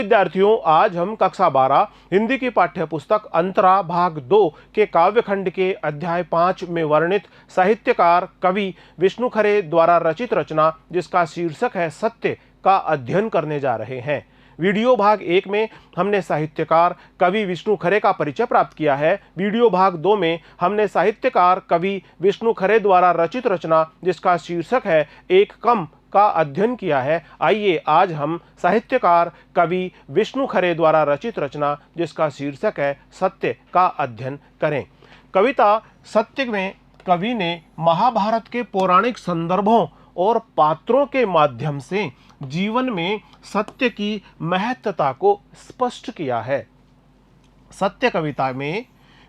विद्यार्थियों, आज हम कक्षा 12 हिंदी की पाठ्य पुस्तक अंतरा भाग 2 के काव्यखंड के अध्याय 5 में वर्णित साहित्यकार कवि विष्णु खरे द्वारा रचित रचना जिसका शीर्षक है सत्य का अध्ययन करने जा रहे हैं। वीडियो भाग 1 में हमने साहित्यकार कवि विष्णु खरे का परिचय प्राप्त किया है। वीडियो भाग 2 में हमने साहित्यकार कवि विष्णु खरे द्वारा रचित रचना जिसका शीर्षक है एक कम का अध्ययन किया है। आइए आज हम साहित्यकार कवि विष्णु खरे द्वारा रचित रचना जिसका शीर्षक है सत्य का अध्ययन करें। कविता सत्य में कवि ने महाभारत के पौराणिक संदर्भों और पात्रों के माध्यम से जीवन में सत्य की महत्ता को स्पष्ट किया है। सत्य कविता में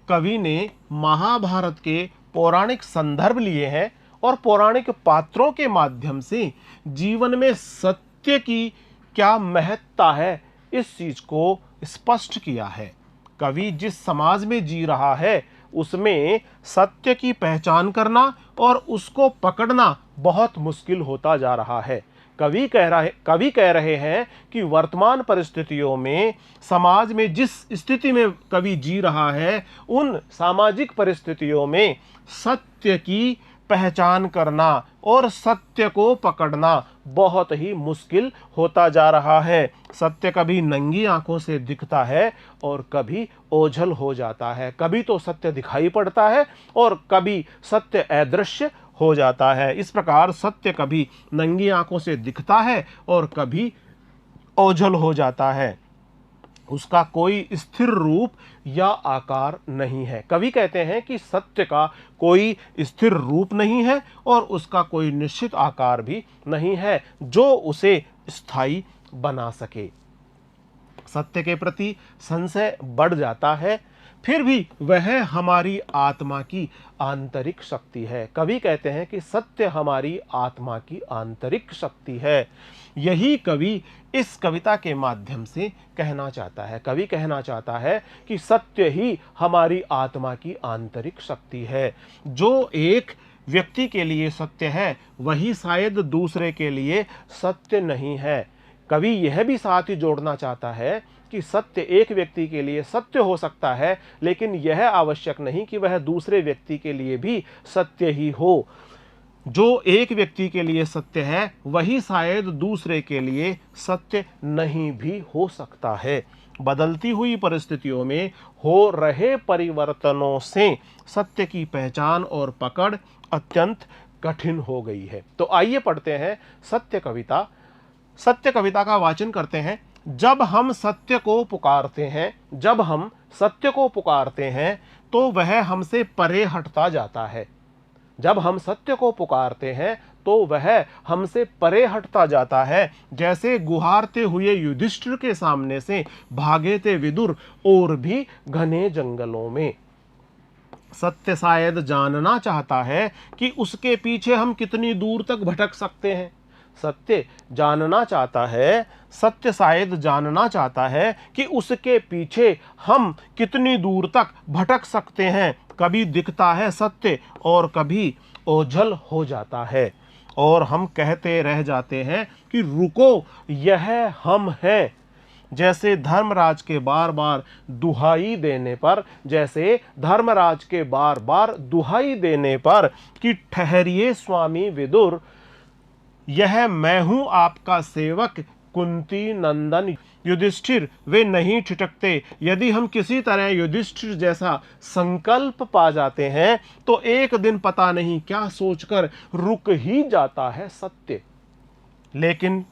कवि ने महाभारत के पौराणिक संदर्भ लिए हैं और पौराणिक पात्रों के माध्यम से जीवन में सत्य की क्या महत्ता है इस चीज को स्पष्ट किया है। कवि जिस समाज में जी रहा है उसमें सत्य की पहचान करना और उसको पकड़ना बहुत मुश्किल होता जा रहा है। कवि कह रहे हैं कि वर्तमान परिस्थितियों में समाज में जिस स्थिति में कवि जी रहा है उन सामाजिक परिस्थितियों में सत्य की पहचान करना और सत्य को पकड़ना बहुत ही मुश्किल होता जा रहा है। सत्य कभी नंगी आंखों से दिखता है और कभी ओझल हो जाता है। कभी तो सत्य दिखाई पड़ता है और कभी सत्य अदृश्य हो जाता है। इस प्रकार सत्य कभी नंगी आंखों से दिखता है और कभी ओझल हो जाता है। उसका कोई स्थिर रूप या आकार नहीं है। कवि कहते हैं कि सत्य का कोई स्थिर रूप नहीं है और उसका कोई निश्चित आकार भी नहीं है जो उसे स्थायी बना सके। सत्य के प्रति संशय बढ़ जाता है, फिर भी वह हमारी आत्मा की आंतरिक शक्ति है। कवि कहते हैं कि सत्य हमारी आत्मा की आंतरिक शक्ति है। यही कवि इस कविता के माध्यम से कहना चाहता है। कवि कहना चाहता है कि सत्य ही हमारी आत्मा की आंतरिक शक्ति है। जो एक व्यक्ति के लिए सत्य है वही शायद दूसरे के लिए सत्य नहीं है। कवि यह भी साथ ही जोड़ना चाहता है कि सत्य एक व्यक्ति के लिए सत्य हो सकता है, लेकिन यह आवश्यक नहीं कि वह दूसरे व्यक्ति के लिए भी सत्य ही हो। जो एक व्यक्ति के लिए सत्य है वही शायद दूसरे के लिए सत्य नहीं भी हो सकता है। बदलती हुई परिस्थितियों में हो रहे परिवर्तनों से सत्य की पहचान और पकड़ अत्यंत कठिन हो गई है। तो आइए पढ़ते हैं सत्य कविता। सत्य कविता का वाचन करते हैं। जब हम सत्य को पुकारते हैं तो वह हमसे परे हटता जाता है। जब हम सत्य को पुकारते हैं तो वह हमसे परे हटता जाता है। जैसे गुहारते हुए युधिष्ठिर के सामने से भागे थे विदुर और भी घने जंगलों में। सत्य शायद जानना चाहता है कि उसके पीछे हम कितनी दूर तक भटक सकते हैं। सत्य शायद जानना चाहता है कि उसके पीछे हम कितनी दूर तक भटक सकते हैं। कभी दिखता है सत्य और कभी ओझल हो जाता है और हम कहते रह जाते हैं कि रुको, यह हम हैं। जैसे धर्मराज के बार बार दुहाई देने पर कि ठहरिए स्वामी विदुर, यह मैं हूं आपका सेवक कुंती नंदन युधिष्ठिर, वे नहीं ठिठकते। यदि हम किसी तरह युधिष्ठिर जैसा संकल्प पा जाते हैं तो एक दिन पता नहीं क्या सोचकर रुक ही जाता है सत्य, लेकिन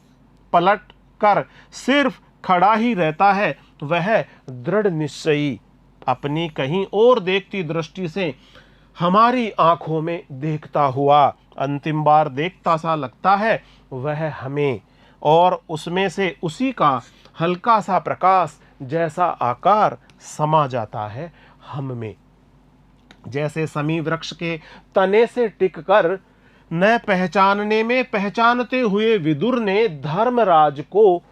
पलट कर सिर्फ खड़ा ही रहता है वह दृढ़ निश्चयी, अपनी कहीं और देखती दृष्टि से हमारी आंखों में देखता हुआ। अंतिम बार देखता सा लगता है वह हमें, और उसमें से उसी का हल्का सा प्रकाश जैसा आकार समा जाता है हम में। जैसे समी वृक्ष के तने से टिककर न पहचानने में पहचानते हुए विदुर ने धर्मराज को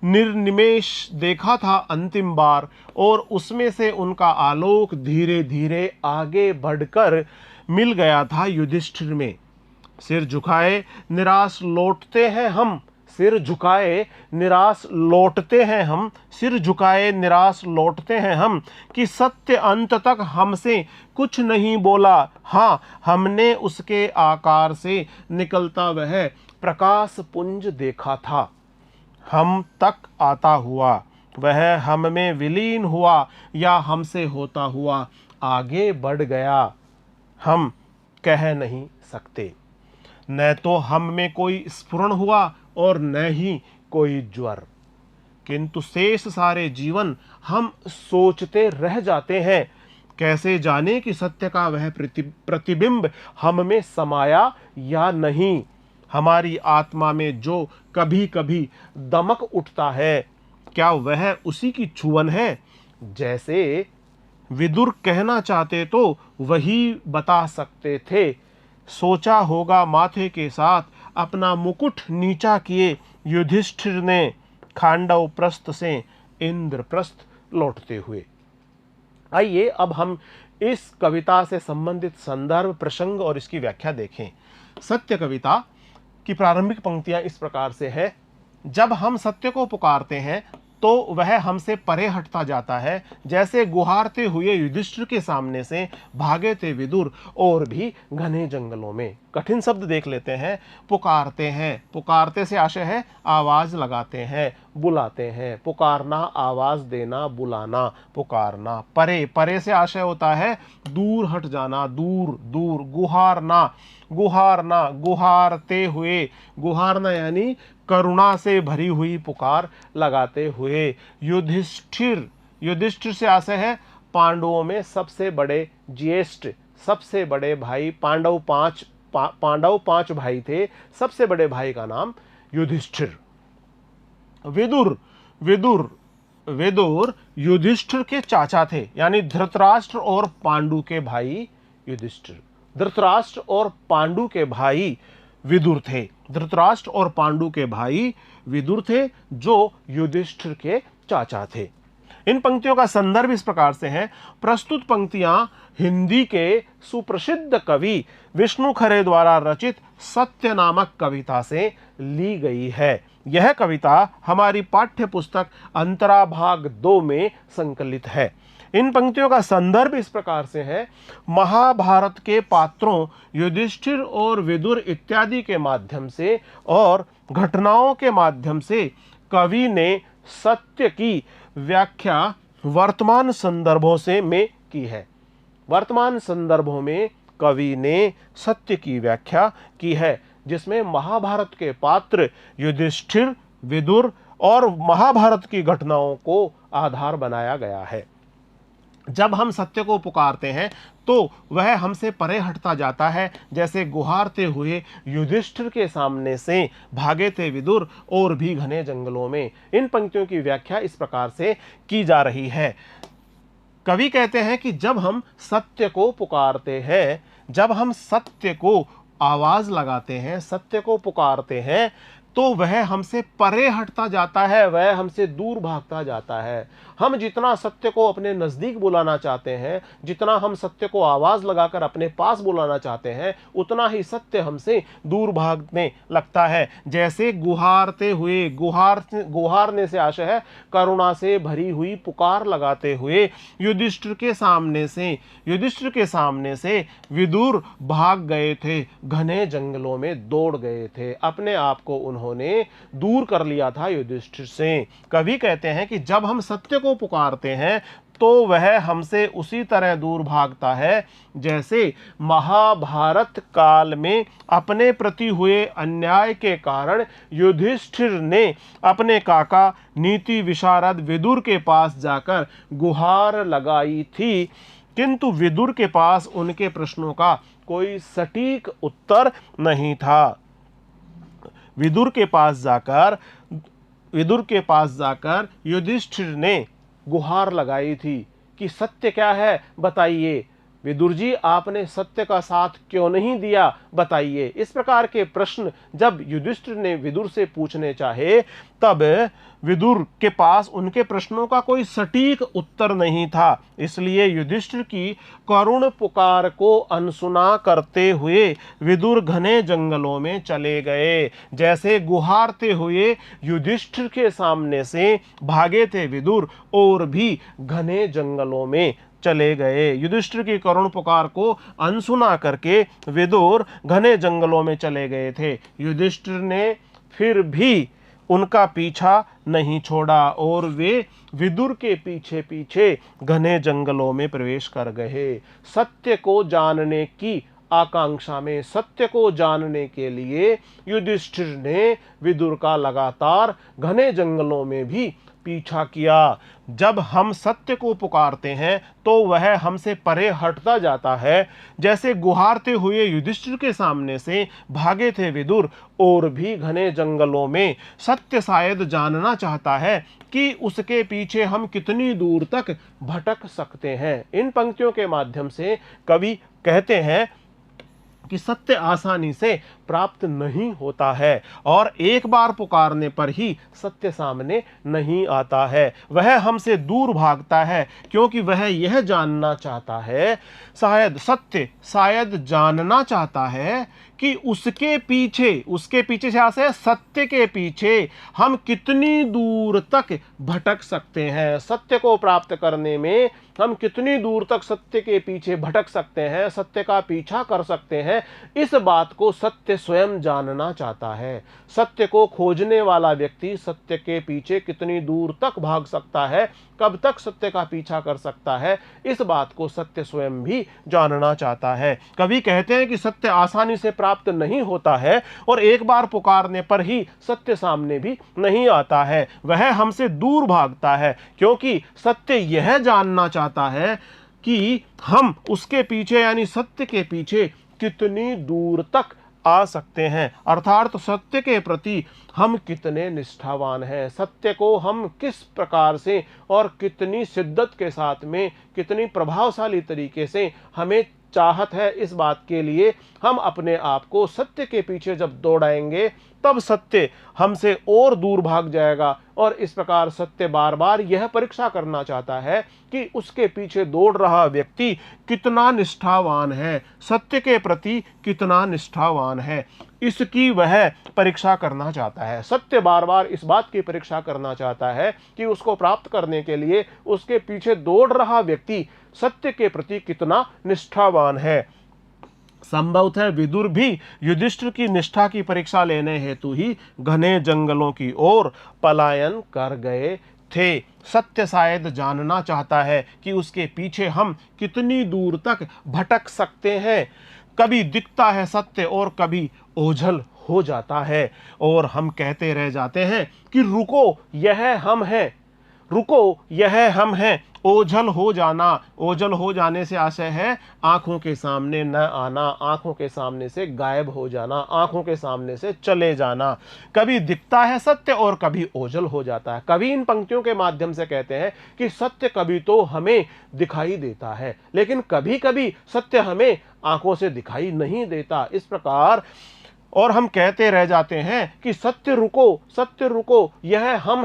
निर्निमेष देखा था अंतिम बार, और उसमें से उनका आलोक धीरे धीरे आगे बढ़कर मिल गया था युधिष्ठिर में। सिर झुकाए निराश लौटते हैं हम सिर झुकाए निराश लौटते हैं हम, सिर झुकाए निराश लौटते हैं हम, कि सत्य अंत तक हमसे कुछ नहीं बोला। हाँ, हमने उसके आकार से निकलता वह प्रकाश पुंज देखा था। हम तक आता हुआ वह हम में विलीन हुआ, या हमसे होता हुआ आगे बढ़ गया, हम कह नहीं सकते। न तो हम में कोई स्फुरण हुआ और न ही कोई ज्वर, किंतु शेष सारे जीवन हम सोचते रह जाते हैं। कैसे जाने कि सत्य का वह प्रतिबिंब हम में समाया या नहीं। हमारी आत्मा में जो कभी कभी दमक उठता है, क्या वह उसी की छुअन है? जैसे विदुर कहना चाहते तो वही बता सकते थे। सोचा होगा माथे के साथ अपना मुकुट नीचा किए युधिष्ठिर ने खांडव प्रस्थ से इंद्रप्रस्थ लौटते हुए। आइए अब हम इस कविता से संबंधित संदर्भ, प्रसंग और इसकी व्याख्या देखें। सत्य कविता की प्रारंभिक पंक्तियां इस प्रकार से है। जब हम सत्य को पुकारते हैं तो वह हमसे परे हटता जाता है। जैसे गुहारते हुए युधिष्ठिर के सामने से भागे थे विदुर और भी घने जंगलों में। कठिन शब्द देख लेते हैं। पुकारते हैं, पुकारते से आशय है आवाज लगाते हैं, बुलाते हैं। पुकारना, आवाज देना, बुलाना, पुकारना। परे, परे से आशय होता है दूर हट जाना, दूर दूर। गुहारना, गुहारना, गुहारते हुए। गुहारना यानी करुणा से भरी हुई पुकार लगाते हुए। युधिष्ठिर, युधिष्ठिर से आशय है पांडवों में सबसे बड़े, ज्येष्ठ, सबसे बड़े भाई। पांडव पांच भाई थे, सबसे बड़े भाई का नाम युधिष्ठिर। विदुर, विदुर, विदुर युधिष्ठिर के चाचा थे, यानी धृतराष्ट्र और पांडु के भाई युधिष्ठिर। धृतराष्ट्र और पांडु के भाई विदुर थे। धृतराष्ट्र और पांडु के भाई विदुर थे, जो युधिष्ठिर के चाचा थे। इन पंक्तियों का संदर्भ इस प्रकार से है। प्रस्तुत पंक्तियां हिंदी के सुप्रसिद्ध कवि विष्णु खरे द्वारा रचित सत्य नामक कविता से ली गई है। यह कविता हमारी पाठ्य पुस्तक अंतरा भाग 2 में संकलित है। इन पंक्तियों का संदर्भ इस प्रकार से है। महाभारत के पात्रों युधिष्ठिर और विदुर इत्यादि के माध्यम से और घटनाओं के माध्यम से कवि ने सत्य की व्याख्या वर्तमान संदर्भों से में की है। वर्तमान संदर्भों में कवि ने सत्य की व्याख्या की है, जिसमें महाभारत के पात्र युधिष्ठिर, विदुर और महाभारत की घटनाओं को आधार बनाया गया है। जब हम सत्य को पुकारते हैं तो वह हमसे परे हटता जाता है। जैसे गुहारते हुए युधिष्ठिर के सामने से भागे थे विदुर और भी घने जंगलों में। इन पंक्तियों की व्याख्या इस प्रकार से की जा रही है। कवि कहते हैं कि जब हम सत्य को पुकारते हैं, जब हम सत्य को आवाज लगाते हैं, सत्य को पुकारते हैं, तो वह हमसे परे हटता जाता है, वह हमसे दूर भागता जाता है। हम जितना सत्य को अपने नजदीक बुलाना चाहते हैं, जितना हम सत्य को आवाज लगाकर अपने पास बुलाना चाहते हैं, उतना ही सत्य हमसे दूर भागने लगता है। जैसे गुहारते हुए, गुहारने से आशय है करुणा से भरी हुई पुकार लगाते हुए युधिष्ठिर के सामने से विदुर भाग गए थे, घने जंगलों में दौड़ गए थे। अपने आप को उन्होंने दूर कर लिया था युधिष्ठिर से। कवि कहते हैं कि जब हम सत्य को पुकारते हैं तो वह हमसे उसी तरह दूर भागता है जैसे महाभारत काल में अपने प्रति हुए अन्याय के कारण युधिष्ठिर ने अपने काका नीति विशारद विदुर के पास जाकर गुहार लगाई थी, किंतु विदुर के पास उनके प्रश्नों का कोई सटीक उत्तर नहीं था। विदुर के पास जाकर युधिष्ठिर ने गुहार लगाई थी कि सत्य क्या है बताइए। विदुर जी आपने सत्य का साथ क्यों नहीं दिया, बताइए। इस प्रकार के प्रश्न जब युधिष्ठिर ने विदुर से पूछने चाहे, तब विदुर के पास उनके प्रश्नों का कोई सटीक उत्तर नहीं था। इसलिए युधिष्ठिर की करुण पुकार को अनसुना करते हुए विदुर घने जंगलों में चले गए। जैसे गुहारते हुए युधिष्ठिर के सामने से भागे थे विदुर, और भी घने जंगलों में चले गए। युधिष्ठिर की करुण पुकार को अनसुना करके विदुर घने जंगलों में चले गए थे। युधिष्ठिर ने फिर भी उनका पीछा नहीं छोड़ा और वे विदुर के पीछे पीछे घने जंगलों में प्रवेश कर गए। सत्य को जानने की आकांक्षा में, सत्य को जानने के लिए युधिष्ठिर ने विदुर का लगातार घने जंगलों में भी पीछा किया। जब हम सत्य को पुकारते हैं तो वह हमसे परे हटता जाता है। जैसे गुहारते हुए युधिष्ठिर के सामने से भागे थे विदुर, और भी घने जंगलों में सत्य शायद जानना चाहता है कि उसके पीछे हम कितनी दूर तक भटक सकते हैं। इन पंक्तियों के माध्यम से कवि कहते हैं कि सत्य आसानी से प्राप्त नहीं होता है, और एक बार पुकारने पर ही सत्य सामने नहीं आता है। वह हमसे दूर भागता है क्योंकि वह यह जानना चाहता है, शायद जानना चाहता है कि उसके पीछे से आशय सत्य के पीछे हम कितनी दूर तक भटक सकते हैं। सत्य को प्राप्त करने में हम कितनी दूर तक सत्य के पीछे भटक सकते हैं, सत्य का पीछा कर सकते हैं, इस बात को सत्य स्वयं जानना चाहता है। सत्य को खोजने वाला व्यक्ति सत्य के पीछे कितनी दूर तक भाग सकता है, कब तक सत्य का पीछा कर सकता है, इस बात को सत्य स्वयं भी जानना चाहता है। कवि कहते हैं कि सत्य आसानी से प्राप्त नहीं होता है, और एक बार पुकारने पर ही सत्य सामने भी नहीं आता है। वह हमसे दूर भागता है क्योंकि सत्य यह जानना चाहता है कि हम उसके पीछे यानी सत्य के पीछे कितनी दूर तक आ सकते हैं, अर्थात सत्य के प्रति हम कितने निष्ठावान हैं, सत्य को हम किस प्रकार से और कितनी शिद्दत के साथ में, कितनी प्रभावशाली तरीके से हमें चाहत है। इस बात के लिए हम अपने आप को सत्य के पीछे जब दौड़ाएंगे तब सत्य हमसे और दूर भाग जाएगा। और इस प्रकार सत्य बार बार यह परीक्षा करना चाहता है कि उसके पीछे दौड़ रहा व्यक्ति कितना निष्ठावान है, सत्य के प्रति कितना निष्ठावान है, इसकी वह परीक्षा करना चाहता है। सत्य बार बार इस बात की परीक्षा करना चाहता है कि उसको प्राप्त करने के लिए उसके पीछे दौड़ रहा व्यक्ति सत्य के प्रति कितना निष्ठावान है। संभवतः विदुर भी युधिष्ठिर की निष्ठा की परीक्षा लेने हेतु ही घने जंगलों की ओर पलायन कर गए थे। सत्य शायद जानना चाहता है कि उसके पीछे हम कितनी दूर तक भटक सकते हैं। कभी दिखता है सत्य और कभी ओझल हो जाता है, और हम कहते रह जाते हैं कि रुको यह हम हैं, रुको यह हम हैं। ओझल हो जाने से आशय है आंखों के सामने न आना, आंखों के सामने से गायब हो जाना, आंखों के सामने से चले जाना। कभी दिखता है सत्य और कभी ओझल हो जाता है। कवि इन पंक्तियों के माध्यम से कहते हैं कि सत्य कभी तो हमें दिखाई देता है, लेकिन कभी कभी सत्य हमें आंखों से दिखाई नहीं देता। इस प्रकार और हम कहते रह जाते हैं कि सत्य रुको, यह हम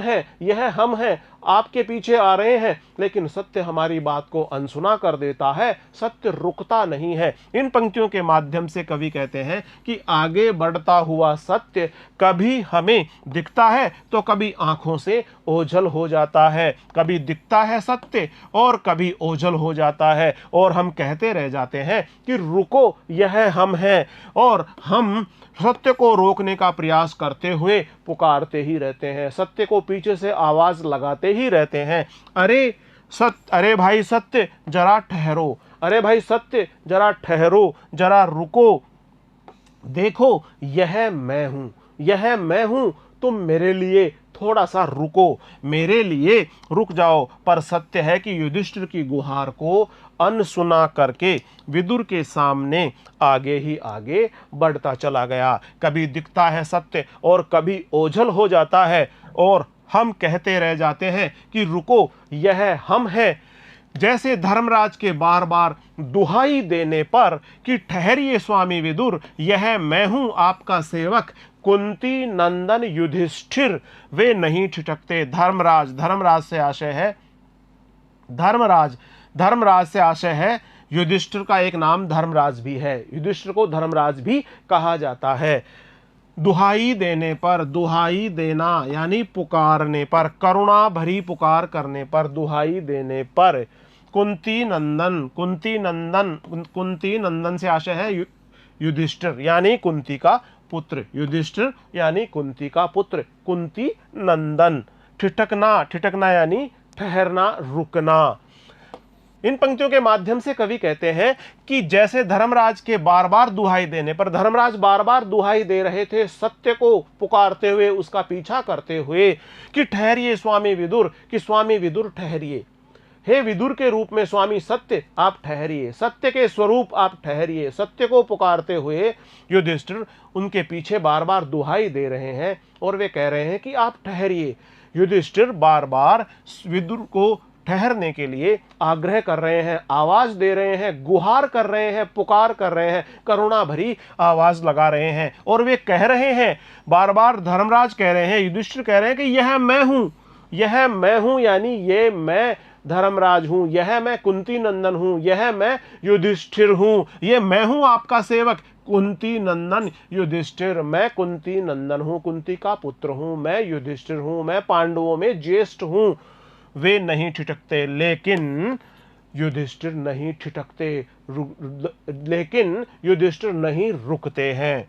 हैं, आपके पीछे आ रहे हैं, लेकिन सत्य हमारी बात को अनसुना कर देता है, सत्य रुकता नहीं है। इन पंक्तियों के माध्यम से कवि कहते हैं कि आगे बढ़ता हुआ सत्य कभी हमें दिखता है तो कभी आंखों से ओझल हो जाता है, कभी दिखता है सत्य और कभी ओझल हो जाता है, और हम कहते रह जाते हैं कि रुको यह हम हैं, और हम सत्य को रोकने का प्रयास करते हुए पुकारते ही रहते हैं, सत्य को पीछे से आवाज लगाते ही रहते हैं। अरे भाई सत्य जरा ठहरो, अरे भाई सत्य जरा ठहरो, जरा रुको, देखो यह मैं हूं, तुम मेरे लिए थोड़ा सा रुको, मेरे लिए रुक जाओ। पर सत्य है कि युधिष्ठिर की गुहार को अनसुना करके विदुर के सामने आगे ही आगे बढ़ता चला गया। कभी दिखता है सत्य और कभी ओझल हो जाता है, और हम कहते रह जाते हैं कि रुको यह हम हैं। जैसे धर्मराज के बार बार दुहाई देने पर कि ठहरिए स्वामी विदुर, यह मैं हूं आपका सेवक कुंती नंदन युधिष्ठिर, वे नहीं ठिठकते। धर्मराज, धर्मराज से आशय है धर्मराज, धर्मराज से आशय है युधिष्ठिर का एक नाम धर्मराज भी है, युधिष्ठिर को धर्मराज भी कहा जाता है। दुहाई देने पर, दुहाई देना यानी पुकारने पर, करुणा भरी पुकार करने पर, दुहाई देने पर। कुंती नंदन, कुंती नंदन, कुंती नंदन से आशय है युधिष्ठिर यानी कुंती का पुत्र, युधिष्ठिर यानी कुंती का पुत्र, कुंती नंदन। ठिठकना, ठिठकना यानी ठहरना, रुकना। इन पंक्तियों के माध्यम से कवि कहते हैं कि जैसे धर्मराज के बार बार दुहाई देने पर, धर्मराज बार बार दुहाई दे रहे थे सत्य को पुकारते हुए, उसका पीछा करते हुए कि ठहरिए स्वामी विदुर, कि स्वामी विदुर ठहरिए, हे विदुर के रूप में स्वामी सत्य आप ठहरिए, सत्य के स्वरूप आप ठहरिए। सत्य को पुकारते हुए युधिष्ठिर उनके पीछे बार बार दुहाई दे रहे हैं और वे कह रहे हैं कि आप ठहरिए। युधिष्ठिर बार बार विदुर को ठहरने के लिए आग्रह कर रहे हैं, आवाज दे रहे हैं, गुहार कर रहे हैं, पुकार कर रहे हैं, करुणा भरी आवाज लगा रहे हैं और वे कह रहे हैं, बार बार धर्मराज कह रहे हैं, युधिष्ठिर कह रहे हैं कि यह मैं हूं, यह मैं हूं यानी ये मैं धर्मराज हूं, यह मैं कुंती नंदन हूं, यह मैं युधिष्ठिर हूं, ये मैं हूं आपका सेवक कुंती नंदन युधिष्ठिर, मैं कुंती नंदन हूं, कुंती का पुत्र हूं, मैं युधिष्ठिर हूं, मैं पांडवों में ज्येष्ठ हूं। वे नहीं ठिठकते, लेकिन युधिष्ठिर नहीं ठिठकते, लेकिन युधिष्ठिर नहीं रुकते हैं।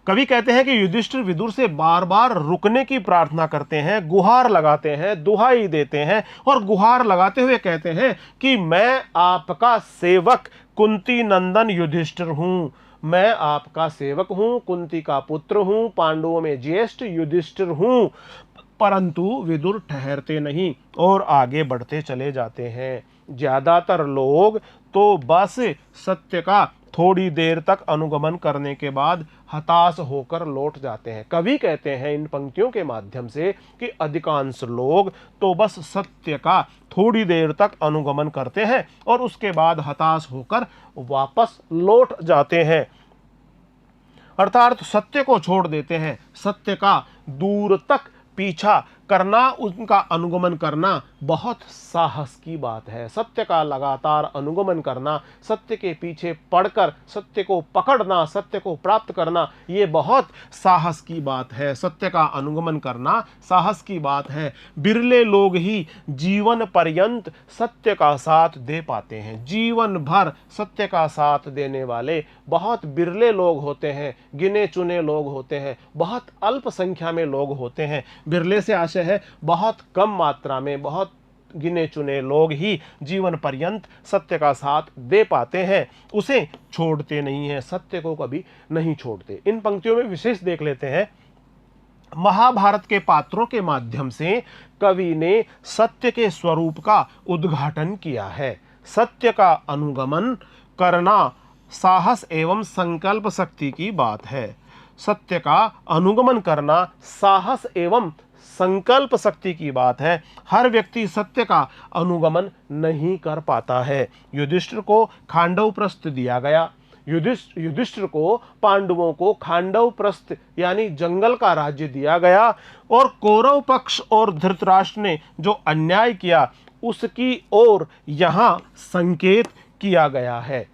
कवि कहते हैं कि युधिष्ठिर विदुर से बार बार रुकने की प्रार्थना करते हैं, गुहार लगाते हैं, दुहाई देते हैं और गुहार लगाते हुए कहते हैं कि मैं आपका सेवक कुंती नंदन युधिष्ठिर हूं, मैं आपका सेवक हूं, कुंती का पुत्र हूं, पांडवों में ज्येष्ठ युधिष्ठिर हूं। परंतु विदुर ठहरते नहीं और आगे बढ़ते चले जाते हैं। ज्यादातर लोग तो बस सत्य का थोड़ी देर तक अनुगमन करने के बाद हताश होकर लौट जाते हैं। कवि कहते हैं इन पंक्तियों के माध्यम से कि अधिकांश लोग तो बस सत्य का थोड़ी देर तक अनुगमन करते हैं और उसके बाद हताश होकर वापस लौट जाते हैं, अर्थात सत्य को छोड़ देते हैं। सत्य का दूर तक पीछा करना, उनका अनुगमन करना बहुत साहस की बात है। सत्य का लगातार अनुगमन करना, सत्य के पीछे पड़कर सत्य को पकड़ना, सत्य को प्राप्त करना, ये बहुत साहस की बात है। सत्य का अनुगमन करना साहस की बात है। बिरले लोग ही जीवन पर्यंत सत्य का साथ दे पाते हैं। जीवन भर सत्य का साथ देने वाले बहुत बिरले लोग होते हैं, गिने चुने लोग होते हैं, बहुत अल्प संख्या में लोग होते हैं। बिरले से आशय है बहुत कम मात्रा में, बहुत गिने चुने लोग ही जीवन पर्यंत सत्य का साथ दे पाते हैं, उसे छोड़ते नहीं हैं, सत्य को कभी नहीं छोड़ते। इन पंक्तियों में विशेष देख लेते हैं। महाभारत के पात्रों के माध्यम से कवि ने सत्य के स्वरूप का उद्घाटन किया है। सत्य का अनुगमन करना साहस एवं संकल्प शक्ति की बात है। सत्य का अनुगमन करना साहस एवं संकल्प शक्ति की बात है। हर व्यक्ति सत्य का अनुगमन नहीं कर पाता है। युधिष्ठिर को खांडव प्रस्थ दिया गया, युधिष्ठिर को पांडवों को खांडव प्रस्थ यानी जंगल का राज्य दिया गया और कौरव पक्ष और धृतराष्ट्र ने जो अन्याय किया उसकी ओर यहां संकेत किया गया है।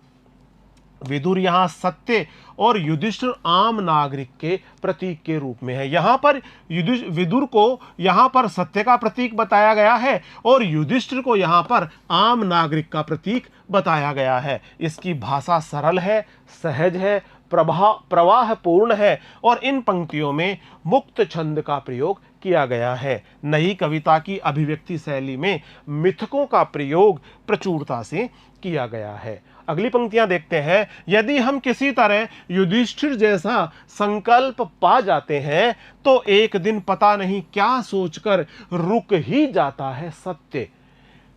विदुर यहां सत्य और युधिष्ठिर आम नागरिक के प्रतीक के रूप में है। यहां पर विदुर को यहां पर सत्य का प्रतीक बताया गया है और युधिष्ठिर को यहां पर आम नागरिक का प्रतीक बताया गया है। इसकी भाषा सरल है, सहज है, प्रवाह पूर्ण है और इन पंक्तियों में मुक्त छंद का प्रयोग किया गया है। नई कविता की अभिव्यक्ति शैली में मिथकों का प्रयोग प्रचुरता से किया गया है। अगली पंक्तियां देखते हैं। यदि हम किसी तरह युधिष्ठिर जैसा संकल्प पा जाते हैं तो एक दिन पता नहीं क्या सोचकर रुक ही जाता है सत्य।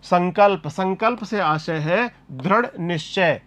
संकल्प, संकल्प से आशय है दृढ़ निश्चय।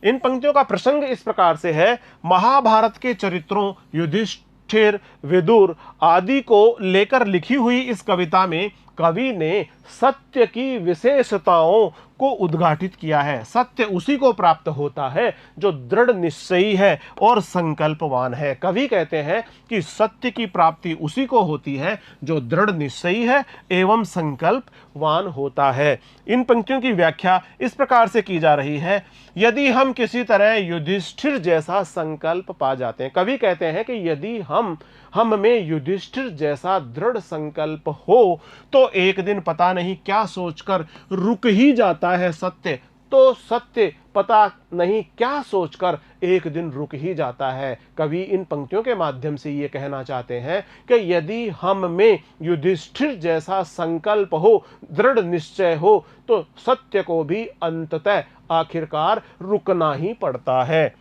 इन पंक्तियों का प्रसंग इस प्रकार से है। महाभारत के चरित्रों युधिष्ठिर, विदुर आदि को लेकर लिखी हुई इस कविता में कवि ने सत्य की विशेषताओं को उद्घाटित किया है। सत्य उसी को प्राप्त होता है जो दृढ़ निश्चयी है और संकल्पवान है। कवि कहते हैं कि सत्य की प्राप्ति उसी को होती है जो दृढ़ निश्चयी है एवं संकल्पवान होता है। इन पंक्तियों की व्याख्या इस प्रकार से की जा रही है, यदि हम किसी तरह युधिष्ठिर जैसा संकल्प पा जाते हैं। कवि कहते हैं कि यदि हम में युधिष्ठिर जैसा दृढ़ संकल्प हो तो एक दिन पता नहीं क्या सोचकर रुक ही जाता है सत्य, तो सत्य पता नहीं क्या सोचकर एक दिन रुक ही जाता है। कवि इन पंक्तियों के माध्यम से ये कहना चाहते हैं कि यदि हम में युधिष्ठिर जैसा संकल्प हो, दृढ़ निश्चय हो, तो सत्य को भी अंततः आखिरकार रुकना ही पड़ता है।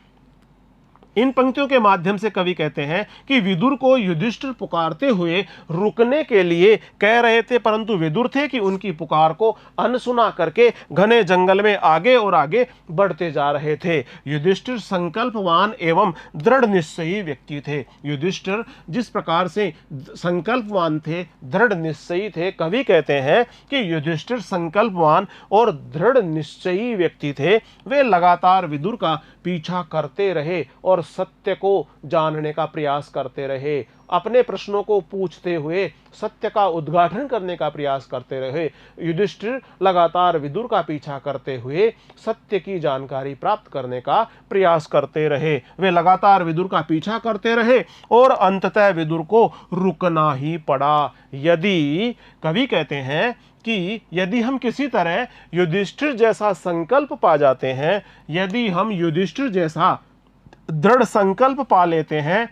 इन पंक्तियों के माध्यम से कवि कहते हैं कि विदुर को युधिष्ठिर पुकारते हुए रुकने के लिए कह रहे थे, परंतु विदुर थे कि उनकी पुकार को अनसुना करके घने जंगल में आगे और आगे बढ़ते जा रहे थे। युधिष्ठिर संकल्पवान एवं दृढ़ निश्चयी व्यक्ति थे। युधिष्ठिर जिस प्रकार से संकल्पवान थे, दृढ़ निश्चयी थे, कवि कहते हैं कि युधिष्ठिर संकल्पवान और दृढ़ निश्चयी व्यक्ति थे। वे लगातार विदुर का पीछा करते रहे और सत्य को जानने का प्रयास करते रहे। अपने प्रश्नों को पूछते हुए सत्य का उद्घाटन करने का प्रयास करते रहे। युधिष्ठिर लगातार विदुर का पीछा करते हुए सत्य की जानकारी प्राप्त करने का प्रयास करते रहे। वे लगातार विदुर का पीछा करते रहे और अंततः विदुर को रुकना ही पड़ा। यदि कवि कहते हैं कि यदि हम किसी तरह युधिष्ठिर जैसा संकल्प पा जाते हैं, यदि हम युधिष्ठिर जैसा दृढ़ संकल्प पा लेते हैं,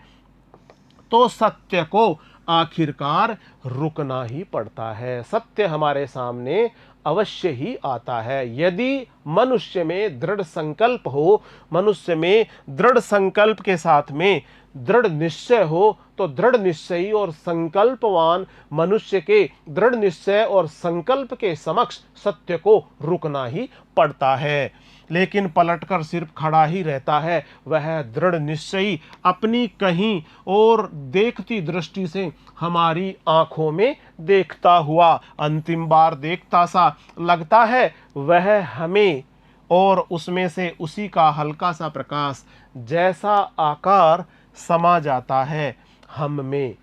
तो सत्य को आखिरकार रुकना ही पड़ता है। सत्य हमारे सामने अवश्य ही आता है। यदि मनुष्य में दृढ़ संकल्प हो, मनुष्य में दृढ़ संकल्प के साथ में दृढ़ निश्चय हो, तो दृढ़ निश्चयी और संकल्पवान मनुष्य के दृढ़ निश्चय और संकल्प के समक्ष सत्य को रुकना ही पड़ता है। लेकिन पलटकर सिर्फ खड़ा ही रहता है वह दृढ़ निश्चयी अपनी कहीं और देखती दृष्टि से हमारी आंखों में देखता हुआ अंतिम बार देखता सा लगता है वह हमें, और उसमें से उसी का हल्का सा प्रकाश जैसा आकार समा जाता है हम में।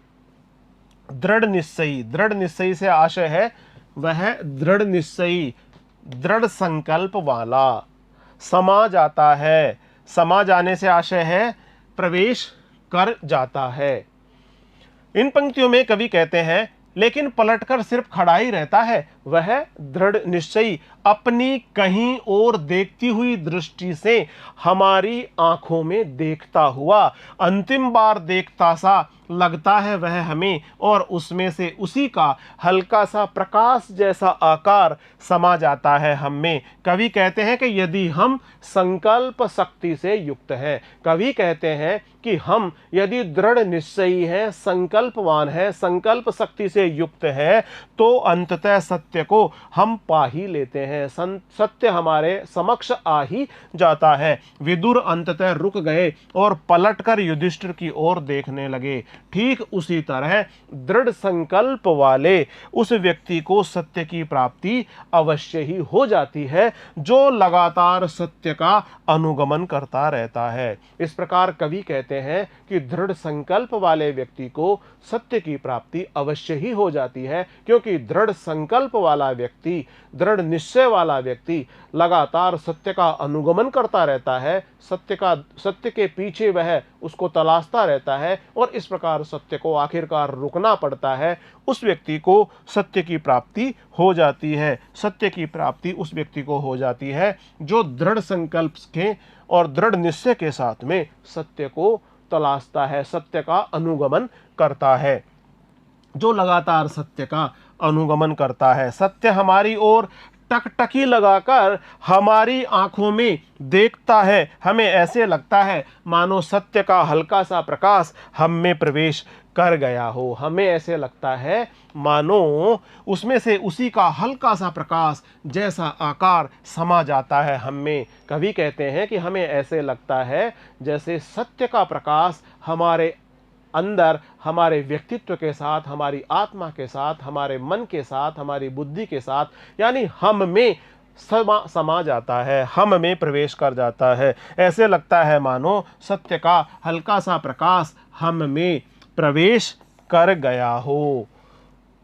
दृढ़ निश्चयी से आशय है वह दृढ़ निश्चयी, दृढ़ संकल्प वाला समा जाता है। समा जाने से आशय है प्रवेश कर जाता है। इन पंक्तियों में कवि कहते हैं लेकिन पलटकर सिर्फ खड़ा ही रहता है वह दृढ़ निश्चयी अपनी कहीं और देखती हुई दृष्टि से हमारी आंखों में देखता हुआ अंतिम बार देखता सा लगता है वह हमें, और उसमें से उसी का हल्का सा प्रकाश जैसा आकार समा जाता है हम में। कवि कहते हैं कि यदि हम संकल्प शक्ति से युक्त हैं, कवि कहते हैं कि हम यदि दृढ़ निश्चयी हैं, संकल्पवान हैं, संकल्प शक्ति से युक्त है, तो अंततः सत्य को हम पा ही लेते हैं। सत्य हमारे समक्ष आ ही जाता है। विदुर अंततः रुक गए और पलटकर युधिष्ठिर की ओर देखने लगे। ठीक उसी तरह दृढ़ संकल्प वाले उस व्यक्ति को सत्य की प्राप्ति अवश्य ही हो जाती है जो लगातार सत्य का अनुगमन करता रहता है। इस प्रकार कवि कहते हैं कि दृढ़ संकल्प वाले व्यक्ति को सत्य की प्राप्ति अवश्य ही हो जाती है, क्योंकि दृढ़ संकल्प वाला व्यक्ति, दृढ़ निश्चय वाला व्यक्ति लगातार सत्य का अनुगमन करता रहता है। सत्य के पीछे वह उसको तलाशता रहता है और इस प्रकार सत्य को आखिरकार रुकना पड़ता है। उस व्यक्ति को सत्य की प्राप्ति हो जाती है। सत्य की प्राप्ति उस व्यक्ति को हो जाती है जो दृढ़ संकल्प के और दृढ़ निश्चय के साथ में सत्य को तलाशता है, सत्य का अनुगमन करता है, जो लगातार सत्य का अनुगमन करता है। सत्य हमारी ओर टकटकी लगाकर हमारी आंखों में देखता है। हमें ऐसे लगता है मानो सत्य का हल्का सा प्रकाश हम में प्रवेश कर गया हो। हमें ऐसे लगता है मानो उसमें से उसी का हल्का सा प्रकाश जैसा आकार समा जाता है हम में। कवि कहते हैं कि हमें ऐसे लगता है जैसे सत्य का प्रकाश हमारे अंदर हमारे व्यक्तित्व के साथ, हमारी आत्मा के साथ, हमारे मन के साथ, हमारी बुद्धि के साथ, यानी हम में समा जाता है, हम में प्रवेश कर जाता है। ऐसे लगता है मानो सत्य का हल्का सा प्रकाश हम में प्रवेश कर गया हो।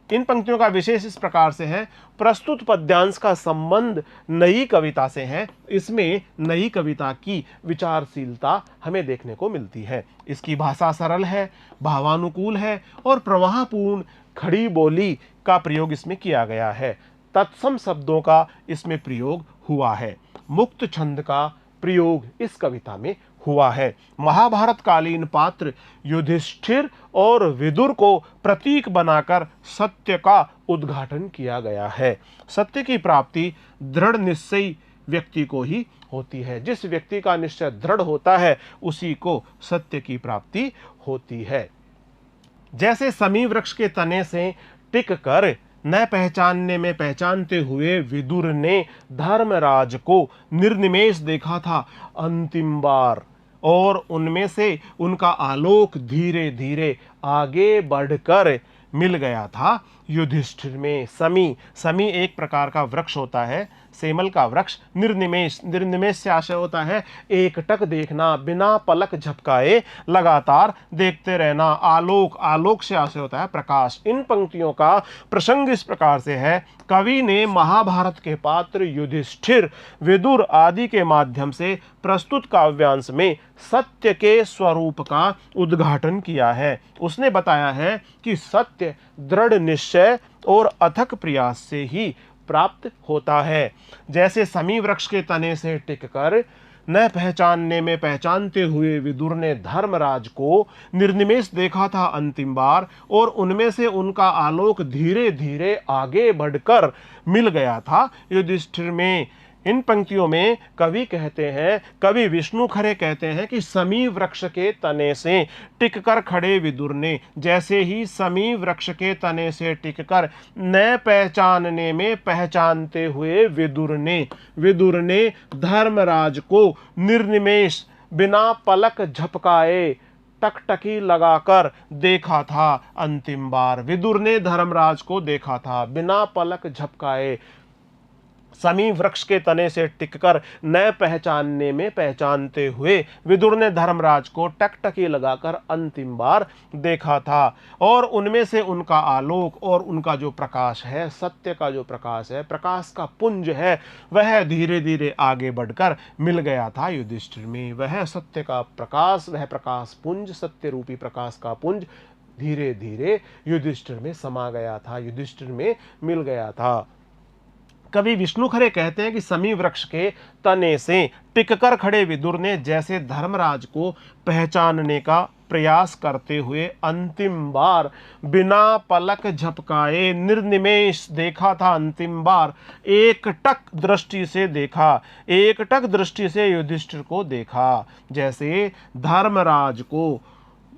इन पंक्तियों का विशेष इस प्रकार से है, प्रस्तुत पद्यांश का संबंध नई कविता से है। इसमें नई कविता की विचारशीलता हमें देखने को मिलती है। इसकी भाषा सरल है, भावानुकूल है और प्रवाहपूर्ण खड़ी बोली का प्रयोग इसमें किया गया है। तत्सम शब्दों का इसमें प्रयोग हुआ है। मुक्त छंद का प्रयोग इस कविता में हुआ है। महाभारत कालीन पात्र युधिष्ठिर और विदुर को प्रतीक बनाकर सत्य का उद्घाटन किया गया है। सत्य की प्राप्ति दृढ़ निश्चयी व्यक्ति को ही होती है। जिस व्यक्ति का निश्चय दृढ़ होता है उसी को सत्य की प्राप्ति होती है। जैसे समी वृक्ष के तने से टिक कर न पहचानने में पहचानते हुए विदुर ने धर्मराज को निर्निमेष देखा था अंतिम बार, और उनमें से उनका आलोक धीरे धीरे आगे बढ़कर मिल गया था युधिष्ठिर में। समी एक प्रकार का वृक्ष होता है, सेमल का वृक्ष। निर्निमेष से आशय होता है एकटक देखना, बिना पलक झपकाए लगातार देखते रहना। आलोक से आशय होता है प्रकाश। इन पंक्तियों का प्रसंग इस प्रकार से है, कवि ने महाभारत के पात्र युधिष्ठिर, विदुर आदि के माध्यम से प्रस्तुत काव्यांश में सत्य के स्वरूप का उद्घाटन किया है। उसने बताया है कि सत्य दृढ़ निश्चय और अथक प्रयास से ही प्राप्त होता है। जैसे समी वृक्ष के तने से टिककर न पहचानने में पहचानते हुए विदुर ने धर्मराज को निर्निमेष देखा था अंतिम बार, और उनमें से उनका आलोक धीरे धीरे आगे बढ़कर मिल गया था युधिष्ठिर में। इन पंक्तियों में कवि विष्णु खरे कहते हैं कि समी वृक्ष के तने से टिककर खड़े विदुर ने, जैसे ही समी वृक्ष के तने से टिककर न पहचानने में पहचानते हुए विदुर ने धर्मराज को निर्निमेष बिना पलक झपकाए टकटकी लगाकर देखा था अंतिम बार। विदुर ने धर्मराज को देखा था बिना पलक झपकाए, समी वृक्ष के तने से टिककर न पहचानने में पहचानते हुए विदुर ने धर्मराज को टकटकी लगाकर अंतिम बार देखा था, और उनमें से उनका आलोक और उनका जो प्रकाश है, सत्य का जो प्रकाश है, प्रकाश का पुंज है, वह धीरे धीरे आगे बढ़कर मिल गया था युधिष्ठिर में। वह सत्य का प्रकाश, वह प्रकाश पुंज, सत्य रूपी प्रकाश का पुंज धीरे धीरे युधिष्ठिर में समा गया था, युधिष्ठिर में मिल गया था। कवि विष्णु खरे कहते हैं कि समी वृक्ष के तने से टिककर खड़े विदुर ने जैसे धर्मराज को पहचानने का प्रयास करते हुए अंतिम बार बिना पलक झपकाए निर्निमेष देखा था अंतिम बार, एकटक दृष्टि से देखा, एकटक दृष्टि से युधिष्ठिर को देखा। जैसे धर्मराज को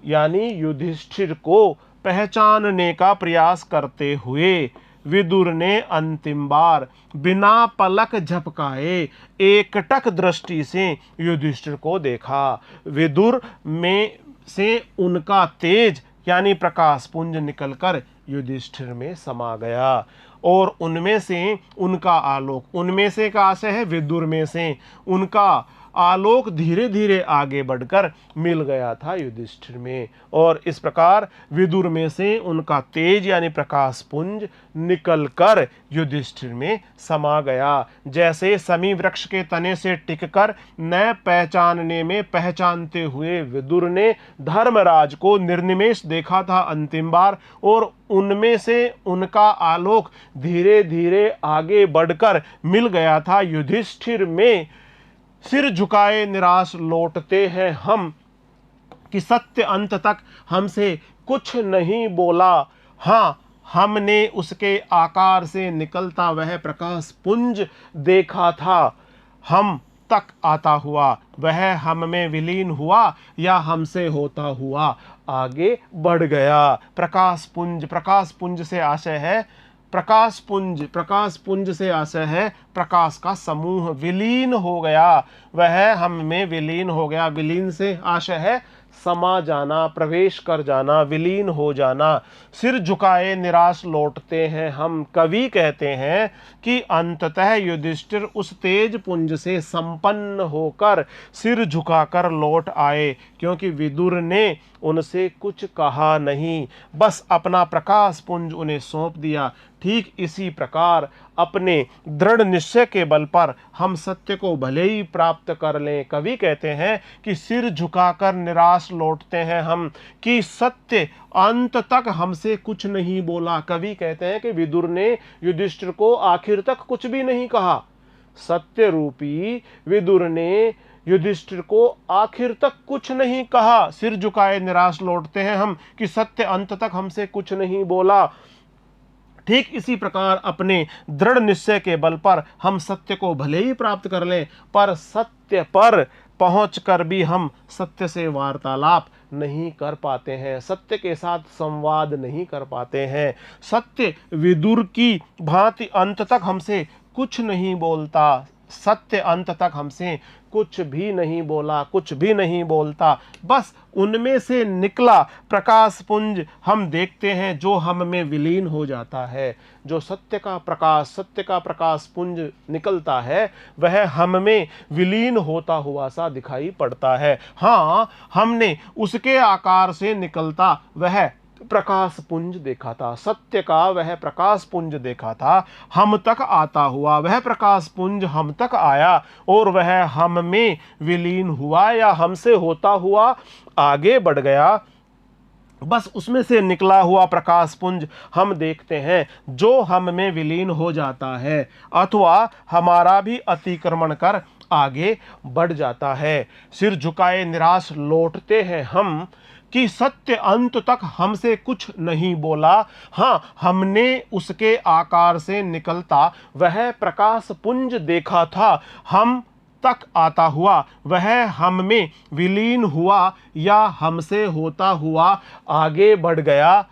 यानी युधिष्ठिर को पहचानने का प्रयास करते हुए विदुर ने अंतिम बार बिना पलक झपकाए एकटक दृष्टि से युधिष्ठिर को देखा। विदुर में से उनका तेज यानी प्रकाश पुंज निकलकर युधिष्ठिर में समा गया, और उनमें से उनका आलोक, उनमें से का आशय है विदुर में से, उनका आलोक धीरे धीरे आगे बढ़कर मिल गया था युधिष्ठिर में, और इस प्रकार विदुर में से उनका तेज यानी प्रकाश पुंज निकलकर युधिष्ठिर में समा गया। जैसे समी वृक्ष के तने से टिककर न पहचानने में पहचानते हुए विदुर ने धर्मराज को निर्निमेष देखा था अंतिम बार, और उनमें से उनका आलोक धीरे धीरे आगे बढ़कर मिल गया था युधिष्ठिर में। सिर झुकाए निराश लौटते हैं हम कि सत्य अंत तक हमसे कुछ नहीं बोला। हाँ, हमने उसके आकार से निकलता वह प्रकाश पुंज देखा था, हम तक आता हुआ, वह हम में विलीन हुआ या हमसे होता हुआ आगे बढ़ गया। प्रकाश पुंज से आशय है प्रकाश पुंज से आशय है प्रकाश का समूह। विलीन हो गया, वह हम में विलीन हो गया। विलीन से आशय है समा जाना, प्रवेश कर जाना, विलीन हो जाना। सिर झुकाए निराश लौटते हैं हम। कवि कहते हैं कि अंततः युधिष्ठिर उस तेज पुंज से संपन्न होकर सिर झुकाकर लौट आए, क्योंकि विदुर ने उनसे कुछ कहा नहीं, बस अपना प्रकाश पुंज उन्हें सौंप दिया। ठीक इसी प्रकार अपने दृढ़ निश्चय के बल पर हम सत्य को भले ही प्राप्त कर लें। कवि कहते हैं कि सिर झुकाकर निराश लौटते हैं हम, कि सत्य अंत तक हमसे कुछ नहीं बोला। कवि कहते हैं कि विदुर ने युधिष्ठिर को आखिर तक कुछ भी नहीं कहा। सत्य रूपी विदुर ने युधिष्ठिर को आखिर तक कुछ नहीं कहा। सिर झुकाए निराश लौटते हैं हम, कि सत्य अंत तक हमसे कुछ नहीं बोला। ठीक इसी प्रकार अपने दृढ़ निश्चय के बल पर हम सत्य को भले ही प्राप्त कर लें, पर सत्य पर पहुंचकर भी हम सत्य से वार्तालाप नहीं कर पाते हैं, सत्य के साथ संवाद नहीं कर पाते हैं। सत्य विदुर की भांति अंत तक हमसे कुछ नहीं बोलता। सत्य अंत तक हमसे कुछ भी नहीं बोला, कुछ भी नहीं बोलता। बस उनमें से निकला प्रकाश पुंज हम देखते हैं जो हम में विलीन हो जाता है। जो सत्य का प्रकाश पुंज निकलता है वह हम में विलीन होता हुआ सा दिखाई पड़ता है। हाँ, हमने उसके आकार से निकलता वह प्रकाश पुंज देखा था, सत्य का वह प्रकाश पुंज देखा था। हम तक आता हुआ वह प्रकाश पुंज हम तक आया और वह हम में विलीन हुआ या हमसे होता हुआ आगे बढ़ गया। बस उसमें से निकला हुआ प्रकाश पुंज हम देखते हैं जो हम में विलीन हो जाता है अथवा हमारा भी अतिक्रमण कर आगे बढ़ जाता है। सिर झुकाए निराश लौटते हैं हम, कि सत्य अंत तक हमसे कुछ नहीं बोला। हाँ, हमने उसके आकार से निकलता वह प्रकाश पुंज देखा था, हम तक आता हुआ वह हम में विलीन हुआ या हमसे होता हुआ आगे बढ़ गया।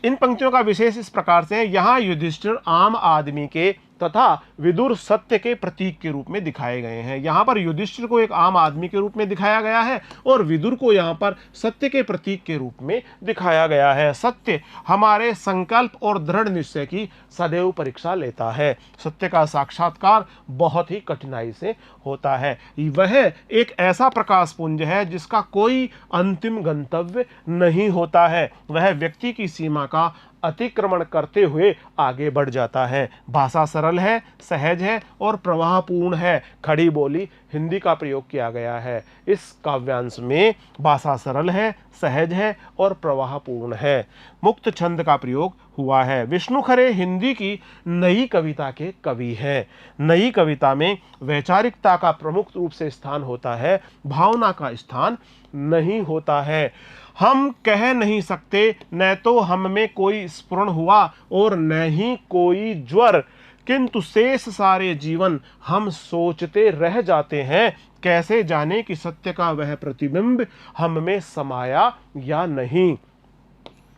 इन पंक्तियों का विशेष इस प्रकार से, यहाँ युधिष्ठिर आम आदमी के तथा विदुर सत्य के प्रतीक के रूप में दिखाए गए हैं। यहाँ पर युधिष्ठिर को एक आम आदमी के रूप में दिखाया गया है और विदुर को यहाँ पर सत्य के प्रतीक के रूप में दिखाया गया है। सत्य हमारे संकल्प और दृढ़ निश्चय की सदैव परीक्षा लेता है। सत्य का साक्षात्कार बहुत ही कठिनाई से होता है। वह एक ऐसा प्रकाश पुंज है जिसका कोई अंतिम गंतव्य नहीं होता है। वह व्यक्ति की सीमा का अतिक्रमण करते हुए आगे बढ़ जाता है। भाषा सरल है, सहज है और प्रवाहपूर्ण है। खड़ी बोली हिंदी का प्रयोग किया गया है। इस काव्यांश में भाषा सरल है, सहज है और प्रवाहपूर्ण है। मुक्त छंद का प्रयोग हुआ है। विष्णु खरे हिंदी की नई कविता के कवि हैं। नई कविता में वैचारिकता का प्रमुख रूप से स्थान होता है, भावना का स्थान नहीं होता है। हम कह नहीं सकते न तो हम में कोई स्फुरण हुआ और न ही कोई ज्वर, किंतु शेष सारे जीवन हम सोचते रह जाते हैं, कैसे जाने कि सत्य का वह प्रतिबिंब हम में समाया या नहीं।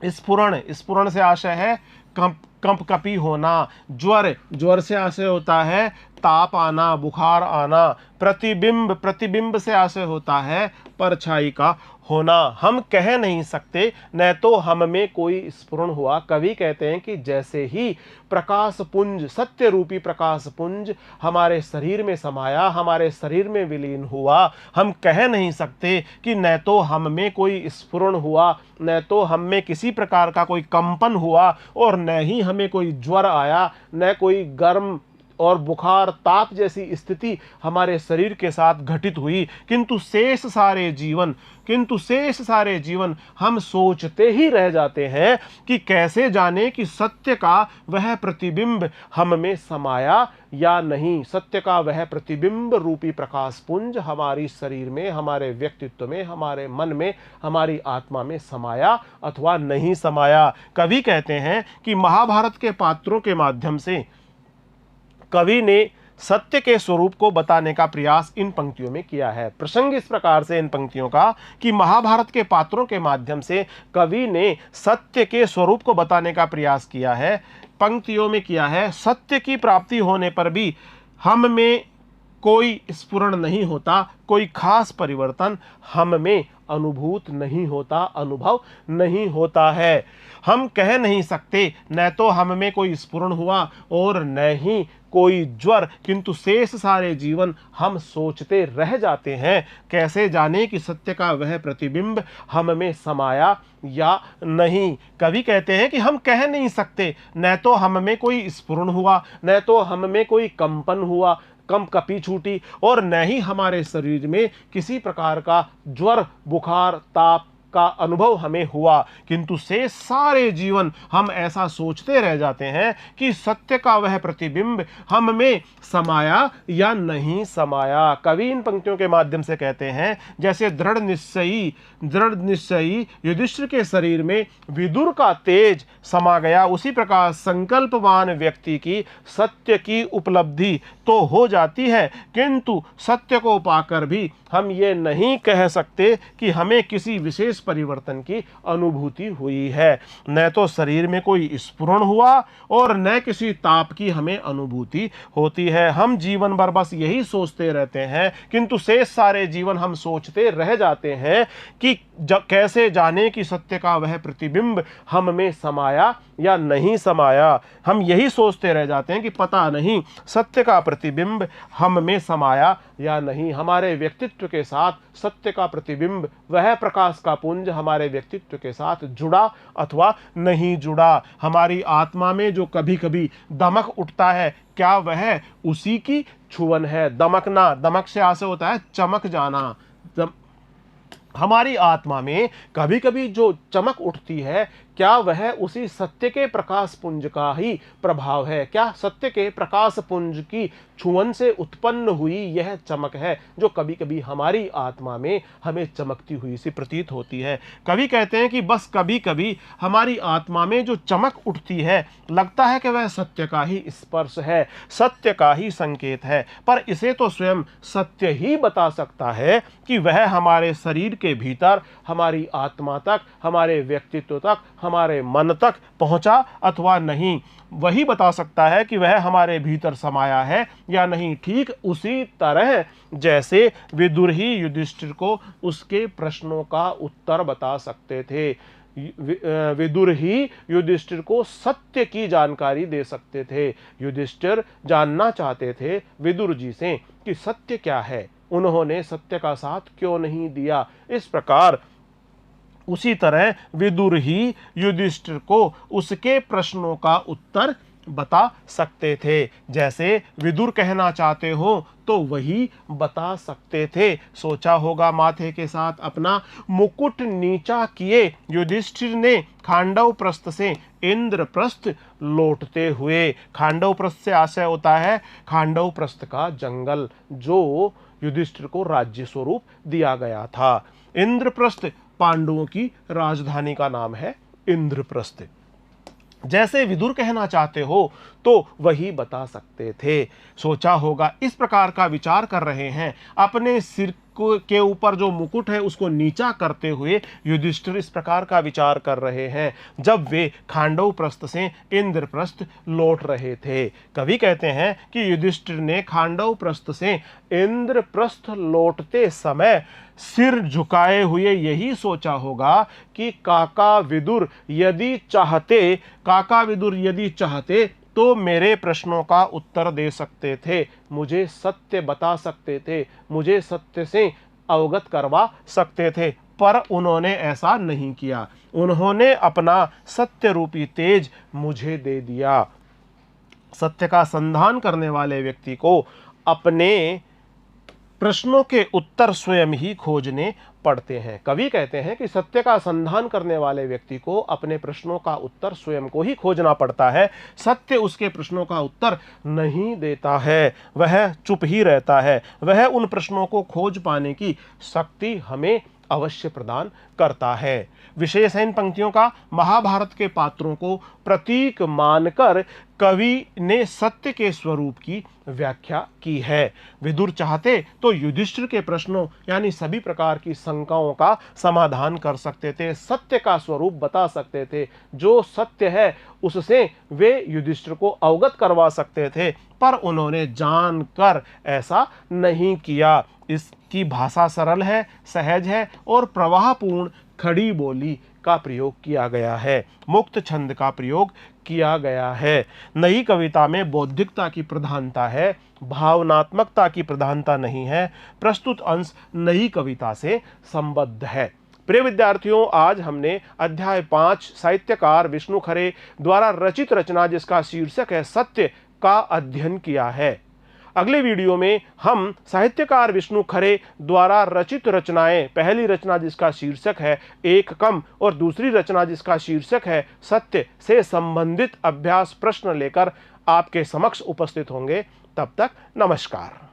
स्फुरण से आशय है कंपकपी होना। ज्वर से आशय होता है ताप आना, बुखार आना। प्रतिबिंब से आशय होता है परछाई का होना। हम कह नहीं सकते न तो हम में कोई स्फुरण हुआ। कवि कहते हैं कि जैसे ही प्रकाश पुंज, सत्य रूपी प्रकाश पुंज हमारे शरीर में समाया, हमारे शरीर में विलीन हुआ, हम कह नहीं सकते कि न तो हम में कोई स्फुरण हुआ, न तो हम में किसी प्रकार का कोई कंपन हुआ और न ही हमें कोई ज्वर आया, न कोई गर्म और बुखार ताप जैसी स्थिति हमारे शरीर के साथ घटित हुई, किंतु शेष सारे जीवन हम सोचते ही रह जाते हैं कि कैसे जाने कि सत्य का वह प्रतिबिंब हम में समाया या नहीं। सत्य का वह प्रतिबिंब रूपी प्रकाश पुंज हमारी शरीर में, हमारे व्यक्तित्व में, हमारे मन में, हमारी आत्मा में समाया अथवा नहीं समाया। कवि कहते हैं कि महाभारत के पात्रों के माध्यम से कवि ने सत्य के स्वरूप को बताने का प्रयास इन पंक्तियों में किया है। प्रसंग इस प्रकार से इन पंक्तियों का कि महाभारत के पात्रों के माध्यम से कवि ने सत्य के स्वरूप को बताने का प्रयास किया है। पंक्तियों में किया है, सत्य की प्राप्ति होने पर भी हम में कोई स्फुरण नहीं होता, कोई खास परिवर्तन हम में अनुभूत नहीं होता, अनुभव नहीं होता है। हम कह नहीं सकते न तो हम में कोई स्फुरण हुआ और न ही कोई ज्वर, किंतु शेष सारे जीवन हम सोचते रह जाते हैं। कैसे जाने कि सत्य का वह प्रतिबिंब हम में समाया या नहीं। कवि कहते हैं कि हम कह नहीं सकते, न तो हम में कोई स्फुरण हुआ, न तो हम में कोई कंपन हुआ, कपी छूटी, और न ही हमारे शरीर में किसी प्रकार का ज्वर, बुखार, ताप का अनुभव हमें हुआ, किंतु से सारे जीवन हम ऐसा सोचते रह जाते हैं कि सत्य का वह प्रतिबिंब हम में समाया या नहीं समाया। कवि इन पंक्तियों के माध्यम से कहते हैं, जैसे दृढ़ निश्चयी युधिष्ठिर के शरीर में विदुर का तेज समा गया, उसी प्रकार संकल्पवान व्यक्ति की सत्य की उपलब्धि तो हो जाती है, किंतु सत्य को पाकर भी हम ये नहीं कह सकते कि हमें किसी विशेष परिवर्तन की अनुभूति हुई है। न तो शरीर में कोई स्फुरण हुआ और न किसी ताप की हमें अनुभूति होती है। हम जीवन भर बस यही सोचते रहते हैं, किंतु शेष सारे जीवन हम सोचते रह जाते हैं कि कैसे जाने कि सत्य का वह प्रतिबिंब हम में समाया या नहीं समाया। हम यही सोचते रह जाते हैं कि पता नहीं सत्य का प्रतिबिंब हम में समाया या नहीं। हमारे व्यक्तित्व के साथ सत्य का प्रतिबिंब, वह प्रकाश का पुंज हमारे व्यक्तित्व के साथ जुड़ा अथवा नहीं जुड़ा। हमारी आत्मा में जो कभी कभी दमक उठता है, क्या वह उसी की छुवन है? दमकना, दमक से आशय होता है चमक जाना। हमारी आत्मा में कभी कभी जो चमक उठती है, क्या वह उसी सत्य के प्रकाश पुंज का ही प्रभाव है? क्या सत्य के प्रकाश पुंज की छुअन से उत्पन्न हुई यह चमक है जो कभी कभी हमारी आत्मा में हमें चमकती हुई सी प्रतीत होती है? कवि कहते हैं कि बस कभी कभी हमारी आत्मा में जो चमक उठती है, लगता है कि वह सत्य का ही स्पर्श है, सत्य का ही संकेत है, पर इसे तो स्वयं सत्य ही बता सकता है कि वह हमारे शरीर के भीतर, हमारी आत्मा तक, हमारे व्यक्तित्व तक, हमारे मन तक पहुंचा अथवा नहीं। वही बता सकता है कि वह हमारे भीतर समाया है या नहीं। ठीक उसी तरह जैसे विदुर ही युधिष्ठिर को उसके प्रश्नों का उत्तर बता सकते थे। विदुर ही युधिष्ठिर को सत्य की जानकारी दे सकते थे। युधिष्ठिर जानना चाहते थे विदुर जी से कि सत्य क्या है, उन्होंने सत्य का साथ क्यों नहीं दिया। इस प्रकार उसी तरह विदुर ही युधिष्ठिर को उसके प्रश्नों का उत्तर बता सकते थे। जैसे विदुर कहना चाहते हो तो वही बता सकते थे। सोचा होगा, माथे के साथ अपना मुकुट नीचा किए युधिष्ठिर ने खांडव प्रस्थ से इंद्रप्रस्थ लौटते हुए। खांडव प्रस्थ से आशय होता है खांडव प्रस्थ का जंगल, जो युधिष्ठिर को राज्य स्वरूप दिया गया था। इंद्रप्रस्थ पांडवों की राजधानी का नाम है इंद्रप्रस्थ। जैसे विदुर कहना चाहते हो तो वही बता सकते थे। सोचा होगा, इस प्रकार का विचार कर रहे हैं, अपने सिर के ऊपर जो मुकुट है उसको नीचा करते हुए युधिष्ठिर इस प्रकार का विचार कर रहे हैं जब वे खांडव प्रस्थ से इंद्रप्रस्थ लौट रहे थे। कवि कहते हैं कि युधिष्ठिर ने खांडव प्रस्थ से इंद्रप्रस्थ लौटते समय सिर झुकाए हुए यही सोचा होगा कि काका विदुर यदि चाहते तो मेरे प्रश्नों का उत्तर दे सकते थे, मुझे सत्य बता सकते थे, मुझे सत्य से अवगत करवा सकते थे, पर उन्होंने ऐसा नहीं किया। उन्होंने अपना सत्य रूपी तेज मुझे दे दिया। सत्य का संधान करने वाले व्यक्ति को अपने प्रश्नों के उत्तर स्वयं ही खोजने पड़ते हैं। कवि कहते हैं कि सत्य का संधान करने वाले व्यक्ति को अपने प्रश्नों का उत्तर स्वयं को ही खोजना पड़ता है। सत्य उसके प्रश्नों का उत्तर नहीं देता है, वह चुप ही रहता है। वह उन प्रश्नों को खोज पाने की शक्ति हमें अवश्य प्रदान करता है। विशेष है इन पंक्तियों का, महाभारत के पात्रों को प्रतीक मानकर कवि ने सत्य के स्वरूप की व्याख्या की है। विदुर चाहते तो युधिष्ठिर के प्रश्नों यानी सभी प्रकार की शंकाओं का समाधान कर सकते थे, सत्य का स्वरूप बता सकते थे। जो सत्य है उससे वे युधिष्ठिर को अवगत करवा सकते थे, पर उन्होंने जानकर ऐसा नहीं किया। इसकी भाषा सरल है, सहज है और प्रवाहपूर्ण खड़ी बोली का प्रयोग किया गया है। मुक्त छंद का प्रयोग किया गया है। नई कविता में बौद्धिकता की प्रधानता है, भावनात्मकता की प्रधानता नहीं है। प्रस्तुत अंश नई कविता से संबद्ध है। प्रिय विद्यार्थियों, आज हमने अध्याय 5 साहित्यकार विष्णु खरे द्वारा रचित रचना जिसका शीर्षक है सत्य का अध्ययन किया है। अगले वीडियो में हम साहित्यकार विष्णु खरे द्वारा रचित रचनाएं, पहली रचना जिसका शीर्षक है एक कम और दूसरी रचना जिसका शीर्षक है सत्य से संबंधित अभ्यास प्रश्न लेकर आपके समक्ष उपस्थित होंगे। तब तक नमस्कार।